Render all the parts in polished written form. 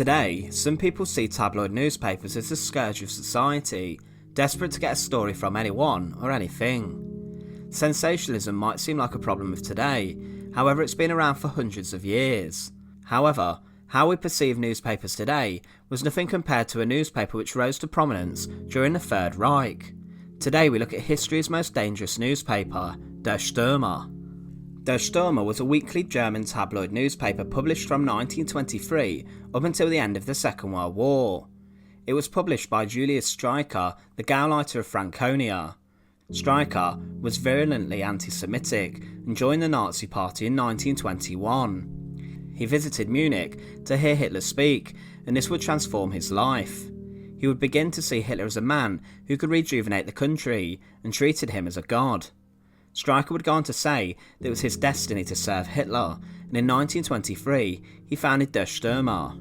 Today, some people see tabloid newspapers as a scourge of society, desperate to get a story from anyone or anything. Sensationalism might seem like a problem of today, however it's been around for hundreds of years. However, how we perceive newspapers today was nothing compared to a newspaper which rose to prominence during the Third Reich. Today we look at history's most dangerous newspaper, Der Stürmer. Der Stürmer was a weekly German tabloid newspaper published from 1923 up until the end of the Second World War. It was published by Julius Streicher, the Gauleiter of Franconia. Streicher was virulently anti-Semitic and joined the Nazi Party in 1921. He visited Munich to hear Hitler speak, and this would transform his life. He would begin to see Hitler as a man who could rejuvenate the country and treated him as a god. Streicher would go on to say that it was his destiny to serve Hitler, and in 1923 he founded Der Stürmer.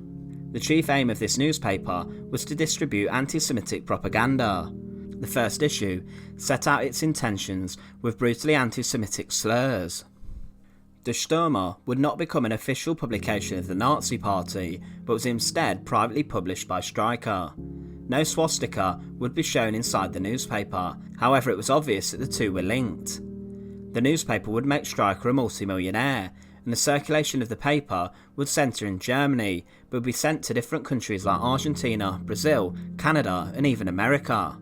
The chief aim of this newspaper was to distribute anti-Semitic propaganda. The first issue set out its intentions with brutally anti-Semitic slurs. Der Stürmer would not become an official publication of the Nazi Party, but was instead privately published by Streicher. No swastika would be shown inside the newspaper, however it was obvious that the two were linked. The newspaper would make Streicher a multi-millionaire, and the circulation of the paper would centre in Germany, but would be sent to different countries like Argentina, Brazil, Canada and even America.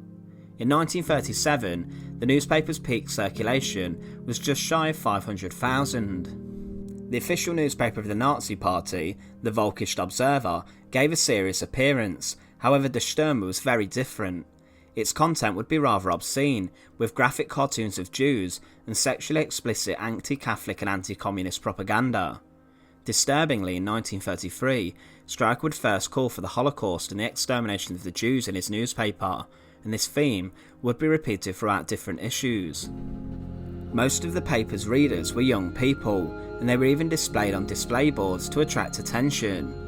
In 1937, the newspaper's peak circulation was just shy of 500,000. The official newspaper of the Nazi Party, the Volkische Observer, gave a serious appearance, however Der Stürmer was very different. Its content would be rather obscene, with graphic cartoons of Jews and sexually explicit anti-Catholic and anti-communist propaganda. Disturbingly, in 1933, Streicher would first call for the Holocaust and the extermination of the Jews in his newspaper, and this theme would be repeated throughout different issues. Most of the paper's readers were young people, and they were even displayed on display boards to attract attention.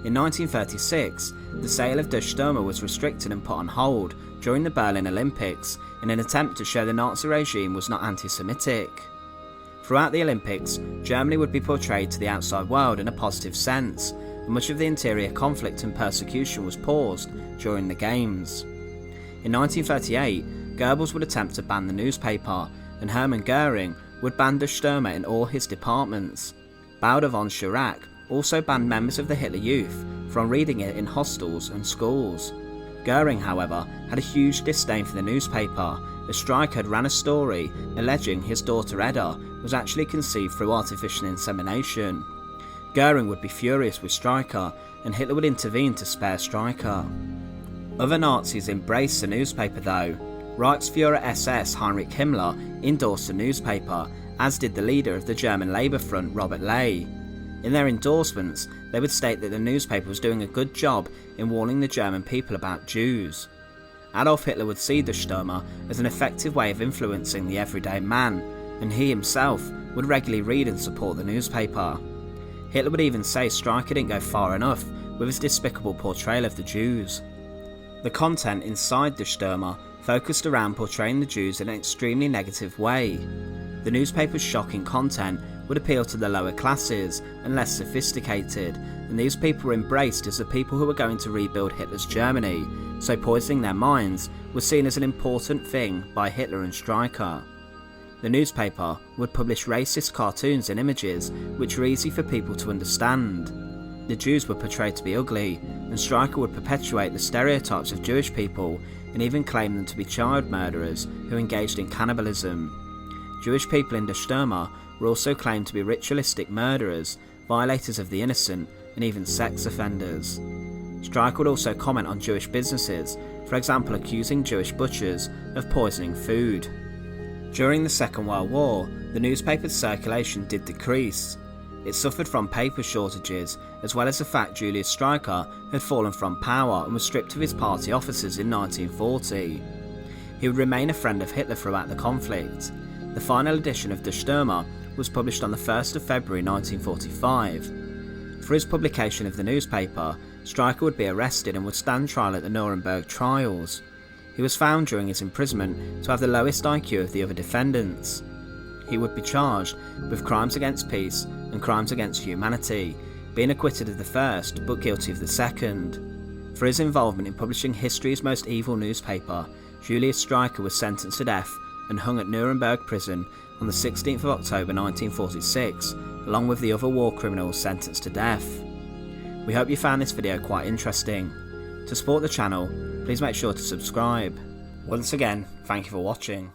In 1936, the sale of Der Stürmer was restricted and put on hold during the Berlin Olympics in an attempt to show the Nazi regime was not anti-Semitic. Throughout the Olympics, Germany would be portrayed to the outside world in a positive sense, and much of the interior conflict and persecution was paused during the Games. In 1938, Goebbels would attempt to ban the newspaper, and Hermann Göring would ban Der Stürmer in all his departments. Bauder von Schirach also banned members of the Hitler Youth from reading it in hostels and schools. Göring, however, had a huge disdain for the newspaper, as Streicher had ran a story alleging his daughter Edda was actually conceived through artificial insemination. Göring would be furious with Streicher, and Hitler would intervene to spare Streicher. Other Nazis embraced the newspaper though. Reichsfuhrer SS Heinrich Himmler endorsed the newspaper, as did the leader of the German Labour Front Robert Ley. In their endorsements, they would state that the newspaper was doing a good job in warning the German people about Jews. Adolf Hitler would see Der Stürmer as an effective way of influencing the everyday man, and he himself would regularly read and support the newspaper. Hitler would even say Streicher didn't go far enough with his despicable portrayal of the Jews. The content inside Der Stürmer focused around portraying the Jews in an extremely negative way. The newspaper's shocking content would appeal to the lower classes and less sophisticated, and these people were embraced as the people who were going to rebuild Hitler's Germany, so poisoning their minds was seen as an important thing by Hitler and Streicher. The newspaper would publish racist cartoons and images which were easy for people to understand. The Jews were portrayed to be ugly, and Streicher would perpetuate the stereotypes of Jewish people and even claim them to be child murderers who engaged in cannibalism. Jewish people in Der Stürmer were also claimed to be ritualistic murderers, violators of the innocent, and even sex offenders. Streicher would also comment on Jewish businesses, for example accusing Jewish butchers of poisoning food. During the Second World War, the newspaper's circulation did decrease. It suffered from paper shortages, as well as the fact Julius Streicher had fallen from power and was stripped of his party offices in 1940. He would remain a friend of Hitler throughout the conflict. The final edition of Der Stürmer was published on the 1st of February 1945. For his publication of the newspaper, Streicher would be arrested and would stand trial at the Nuremberg Trials. He was found during his imprisonment to have the lowest IQ of the other defendants. He would be charged with crimes against peace and crimes against humanity, being acquitted of the first but guilty of the second. For his involvement in publishing history's most evil newspaper, Julius Streicher was sentenced to death and hung at Nuremberg prison on the 16th of October 1946, along with the other war criminals sentenced to death. We hope you found this video quite interesting. To support the channel, please make sure to subscribe. Once again, thank you for watching.